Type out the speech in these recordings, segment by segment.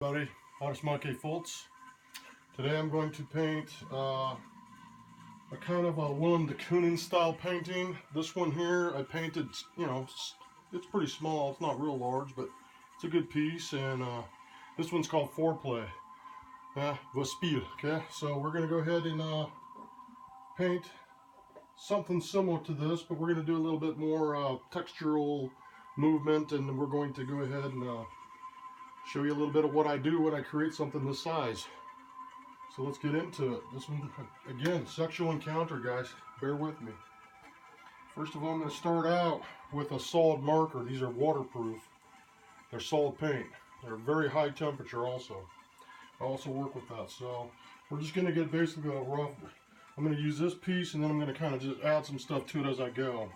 Buddy, Artist Monkey Foltz. Today I'm going to paint a kind of a Willem de Kooning style painting. This one here I painted, it's pretty small, it's not real large, but it's a good piece. And this one's called Foreplay. Spiel, okay? So we're going to go ahead and paint something similar to this, but we're going to do a little bit more textural movement, and we're going to go ahead and show you a little bit of what I do when I create something this size. So let's get into it. This one, again, sexual encounter, guys. Bear with me. First of all, I'm going to start out with a solid marker. These are waterproof. They're solid paint. They're very high temperature also. I also work with that. So we're just going to get basically a rough. I'm going to use this piece, and then I'm going to kind of just add some stuff to it as I go.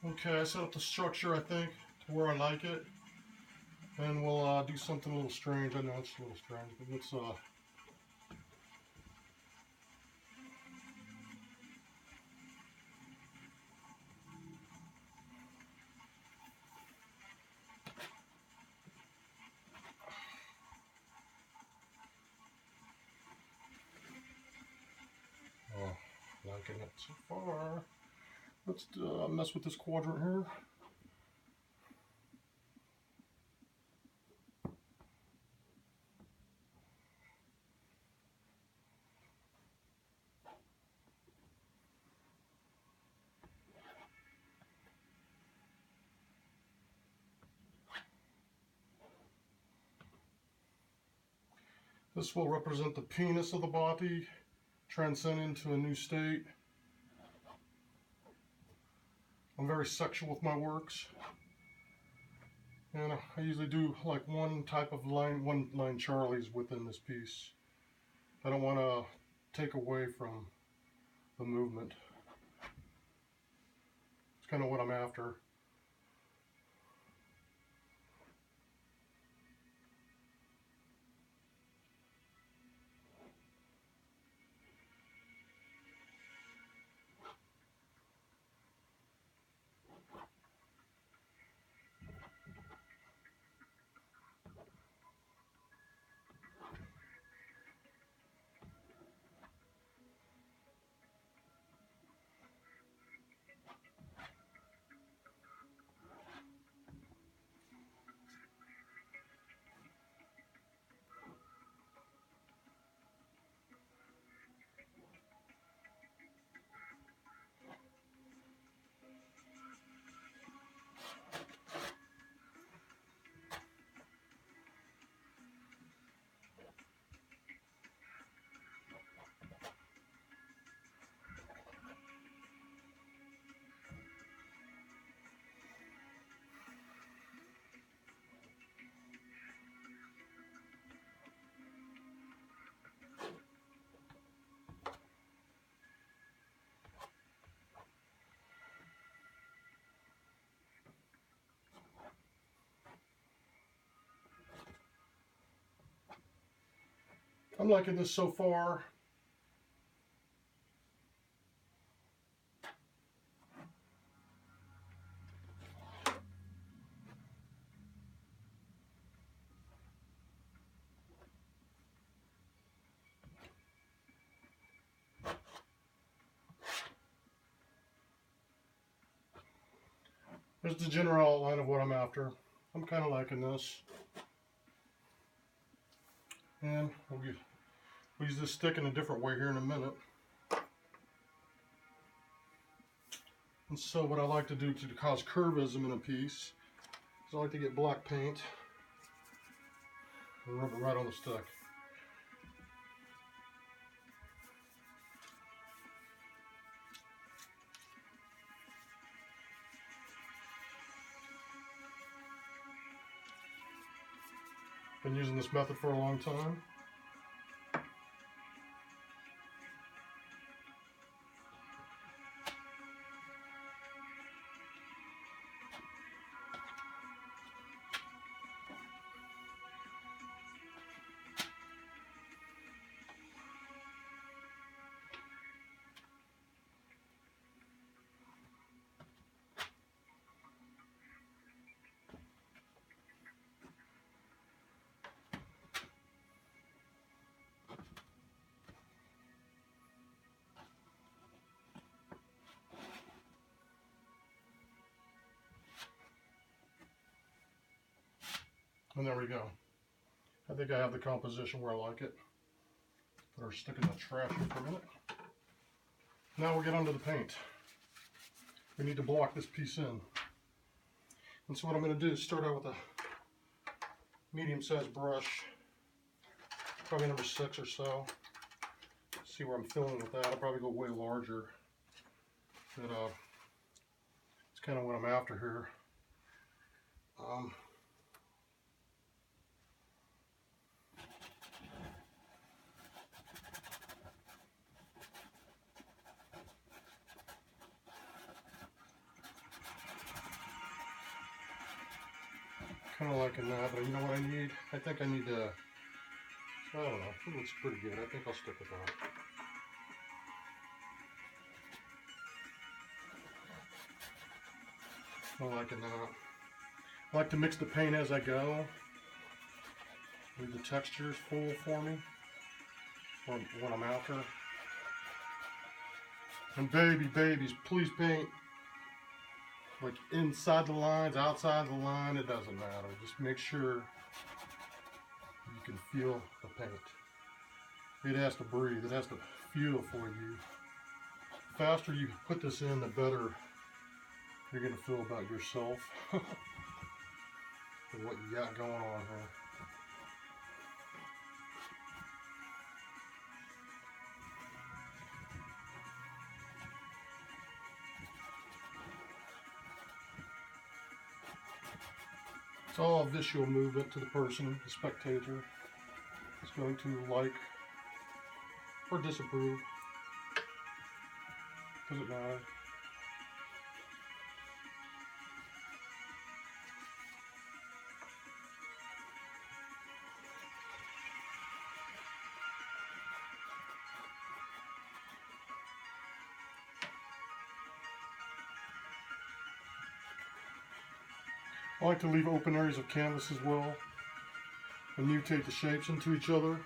Okay, I set up the structure, I think, to where I like it. And we'll do something a little strange. I know it's a little strange, but let's liking it so far. Let's mess with this quadrant here. This will represent the penis of the body, transcending to a new state. I'm very sexual with my works. And I usually do like one type of line, one line Charlies within this piece. I don't want to take away from the movement. It's kind of what I'm after. I'm liking this so far. There's the general outline of what I'm after. I'm kind of liking this. And we'll We'll use this stick in a different way here in a minute. And so what I like to do to cause curvism in a piece is I like to get black paint and rub it right on the stick. Been using this method for a long time. And there we go. I think I have the composition where I like it. Put our stick in the trash here for a minute. Now we'll get onto the paint. We need to block this piece in. And so what I'm going to do is start out with a medium-sized brush, probably number 6 or so. See where I'm filling with that. I'll probably go way larger. But it's kind of what I'm after here. Kind of liking that, but you know what I need? I think I need to, I don't know, it looks pretty good. I think I'll stick with that. I'm liking that. I like to mix the paint as I go. Leave the textures full for me, what I'm after. And babies, please paint like inside the lines, outside the line, it doesn't matter. Just make sure you can feel the paint. It has to breathe, it has to feel for you. The faster you put this in, the better you're gonna feel about yourself and what you got going on here. It's all a visual movement to the person, the spectator. Is going to like or disapprove. Doesn't matter. I like to leave open areas of canvas as well and mutate the shapes into each other.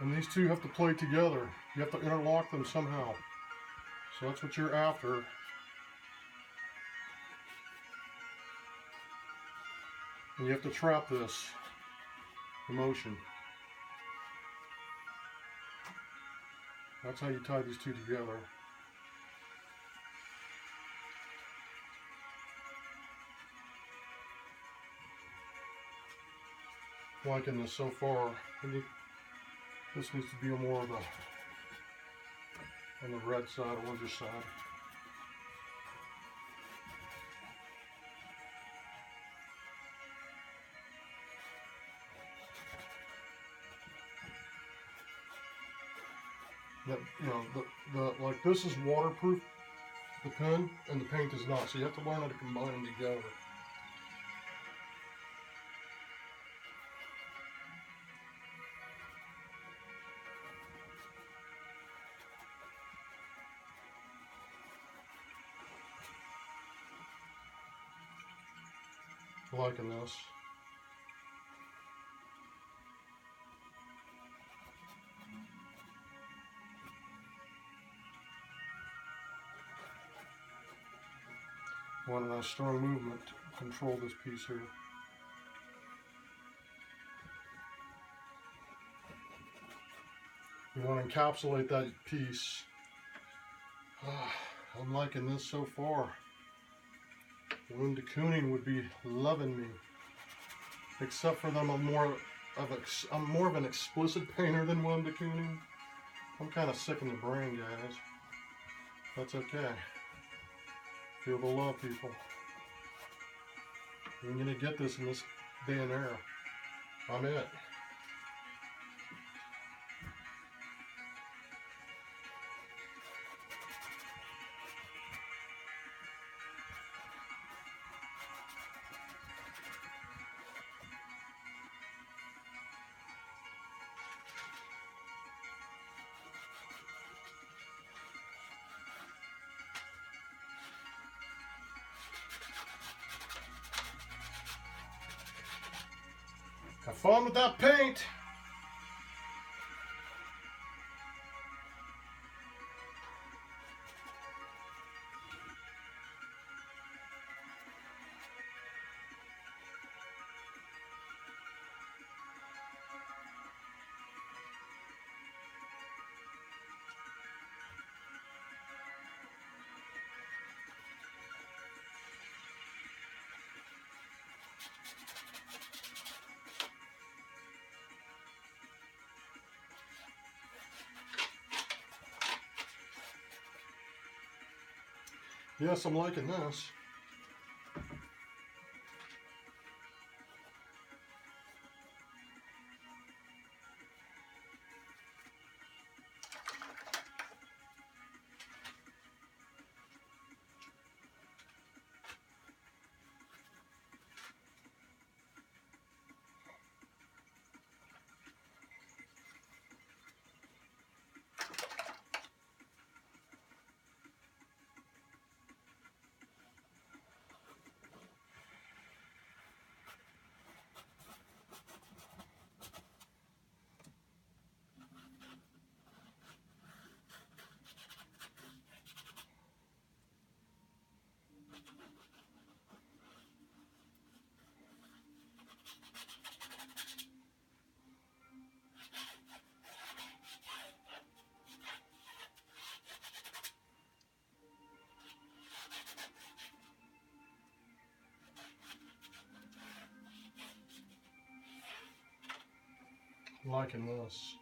And these two have to play together. You have to interlock them somehow. So that's what you're after. And you have to trap this emotion. That's how you tie these two together. Liking this so far. This needs to be more of a on the red side, orange side. That, you know, the like this is waterproof, the pen, and the paint is not. So you have to learn how to combine them together. Liking this. Want a nice strong movement to control this piece here. You want to encapsulate that piece. I'm liking this so far. Wound de Kooning would be loving me. Except for them, I'm more of an explicit painter than Wound de Kooning. I'm kind of sick in the brain, guys. That's okay. Feel the love, people. You're gonna get this in this day and era. I'm it. Have fun with that paint. Yes, I'm liking this. I'm liking this.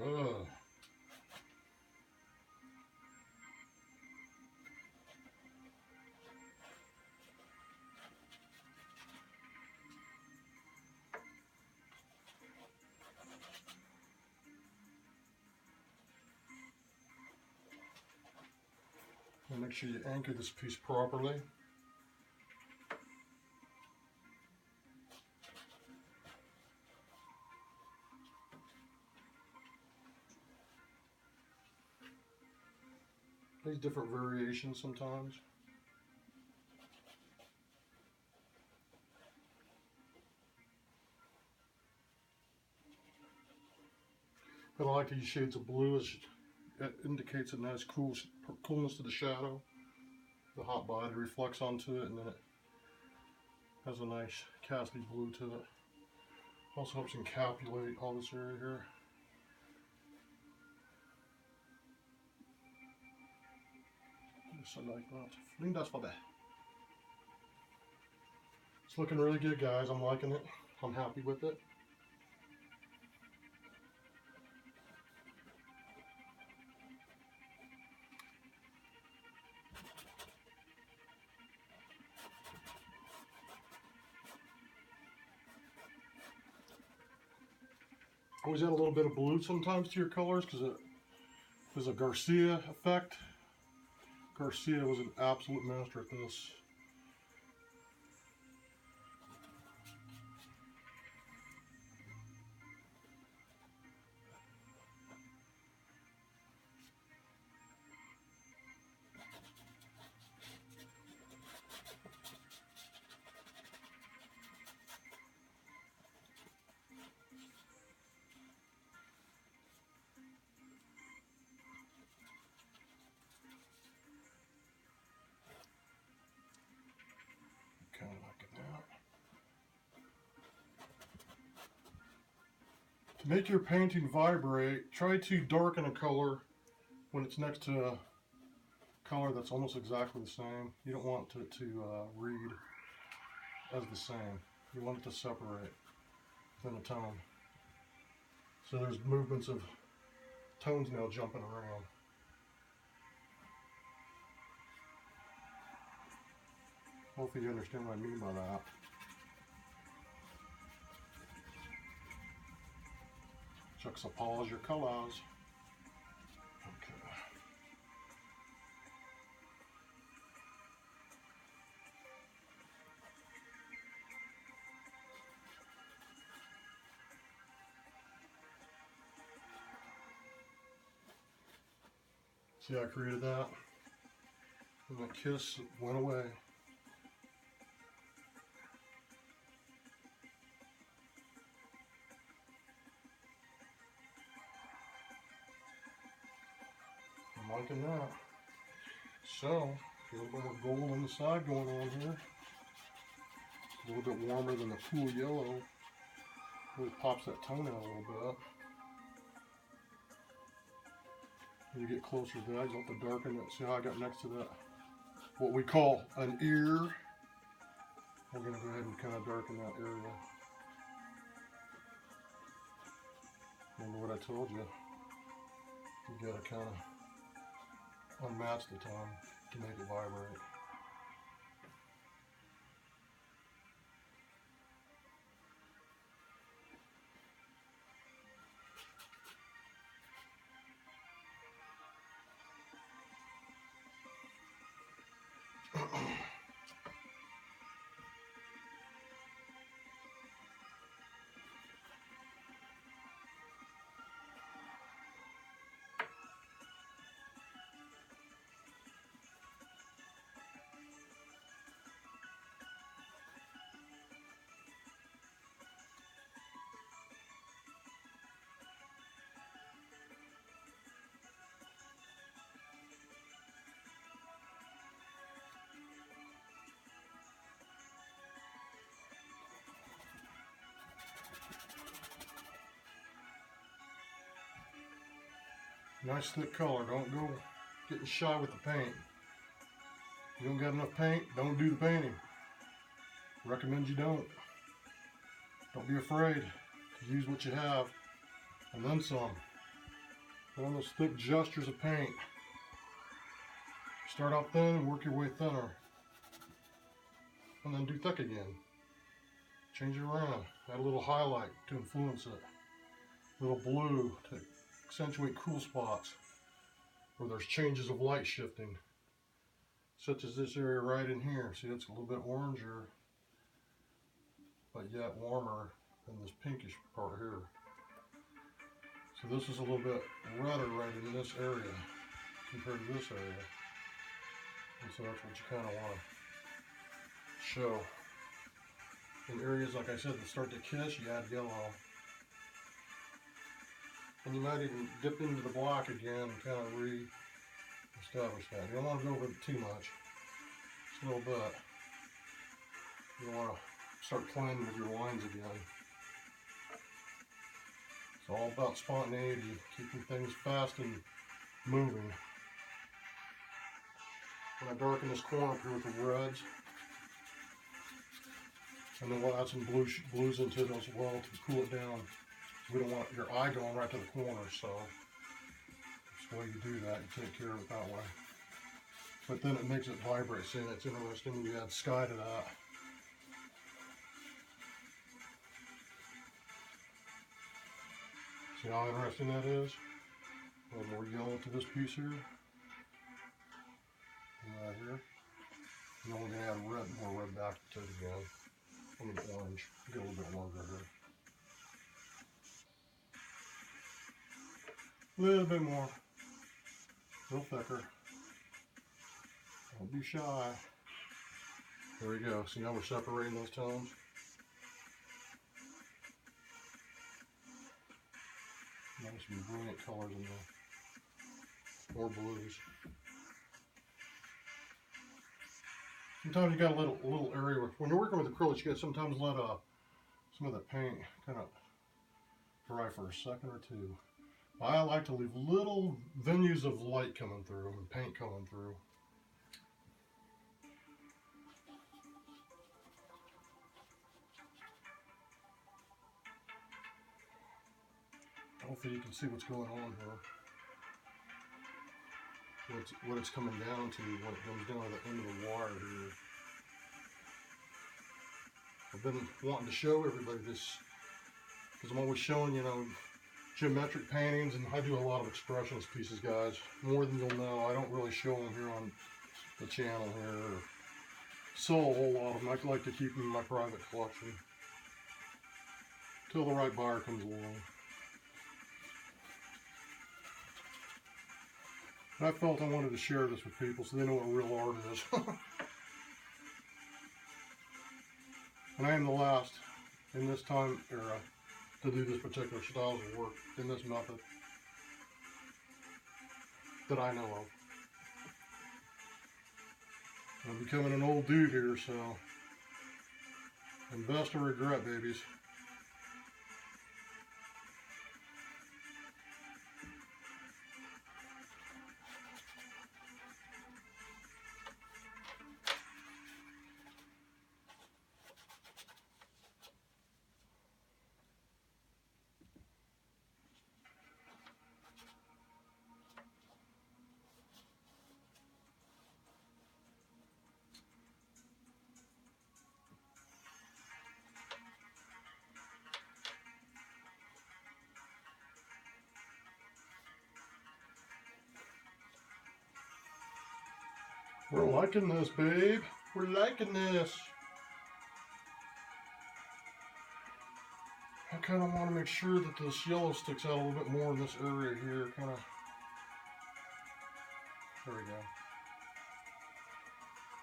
Okay. And make sure you anchor this piece properly. There's different variations sometimes. But I like these shades of blue. It indicates a nice coolness to the shadow. The hot body reflects onto it, and then it has a nice casty blue to it. Also helps encapsulate all this area here. Just like that. Fling das vorbei. It's looking really good, guys. I'm liking it. I'm happy with it. Always add a little bit of blue sometimes to your colors because there's a Garcia effect. Garcia was an absolute master at this. Kind of like that. To make your painting vibrate, try to darken a color when it's next to a color that's almost exactly the same. You don't want it to read as the same. You want it to separate within a tone. So there's movements of tones now jumping around. Hopefully you understand what I mean by that. Juxtapose your colors. Okay. See how I created that? And that kiss went away. I'm liking that. So, a little bit more gold on the side going on here. A little bit warmer than the cool yellow. Really pops that tone out a little bit. When you get closer to that, you have to darken it. See how I got next to that? What we call an ear. We're going to go ahead and kind of darken that area. Remember what I told you? You got to kind of unmatch the tone to make it vibrate. Nice thick color. Don't go getting shy with the paint. If you don't got enough paint, don't do the painting. Recommend you don't. Don't be afraid to use what you have and then some. Put on those thick gestures of paint. Start out thin and work your way thinner. And then do thick again. Change it around. Add a little highlight to influence it. A little blue to accentuate cool spots where there's changes of light shifting, such as this area right in here. See, it's a little bit oranger, but yet warmer than this pinkish part here. So this is a little bit redder right in this area compared to this area. And so that's what you kind of want to show. In areas, like I said, that start to kiss, you add yellow. And you might even dip into the black again and kind of re-establish that. You don't want to go over it too much. Just a little bit. You don't want to start playing with your lines again. It's all about spontaneity, keeping things fast and moving. When I darken this corner up here with the reds, and then we'll add some blues into it as well to cool it down. We don't want your eye going right to the corner, so that's the way you do that. You take care of it that way. But then it makes it vibrate. See, that's interesting when you add sky to that. See how interesting that is? A little more yellow to this piece here. And right here. And then we're going to add red, more red back to it again. A little bit orange. Get a little bit longer here. A little bit more. A little thicker. Don't be shy. There we go. See how we're separating those tones? Nice and brilliant colors in there. More blues. Sometimes you got a little area where, when you're working with acrylics, you got to sometimes let some of the paint kind of dry for a second or two. I like to leave little venues of light coming through and paint coming through. Hopefully you can see what's going on here. What it's coming down to when it comes down to the end of the wire here. I've been wanting to show everybody this because I'm always showing, you know, geometric paintings, and I do a lot of expressionist pieces, guys. More than you'll know. I don't really show them here on the channel here, or sell a whole lot of them. I like to keep them in my private collection until the right buyer comes along. And I felt I wanted to share this with people so they know what real art is. And I am the last in this time era to do this particular style of work in this method that I know of. I'm becoming an old dude here, so invest or regret, babies. We're liking this, babe. We're liking this. I kind of want to make sure that this yellow sticks out a little bit more in this area here. Kind of. There we go.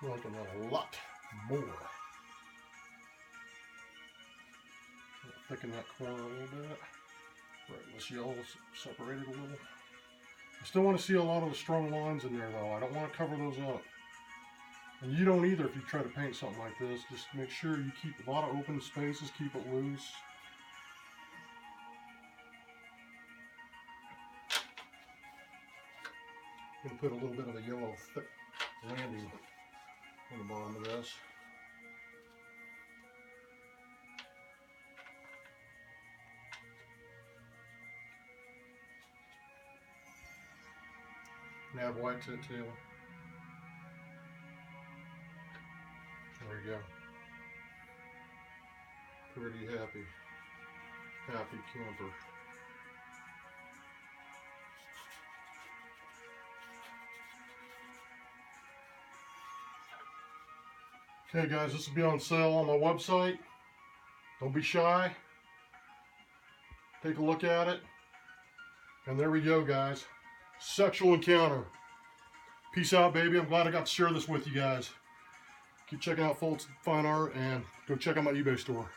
We're liking that a lot more. Thicken that corner a little bit. Right, this yellow separated a little. I still want to see a lot of the strong lines in there, though. I don't want to cover those up. And you don't either if you try to paint something like this. Just make sure you keep a lot of open spaces, keep it loose. I'm going to put a little bit of a yellow thick landing on the bottom of this. And add white to it too. There you go. Pretty happy camper. Okay guys, this will be on sale on my website. Don't be shy. Take a look at it. And there we go, guys. Sexual encounter. Peace out, baby. I'm glad I got to share this with you guys. Keep checking out Foltz Fine Art and go check out my eBay store.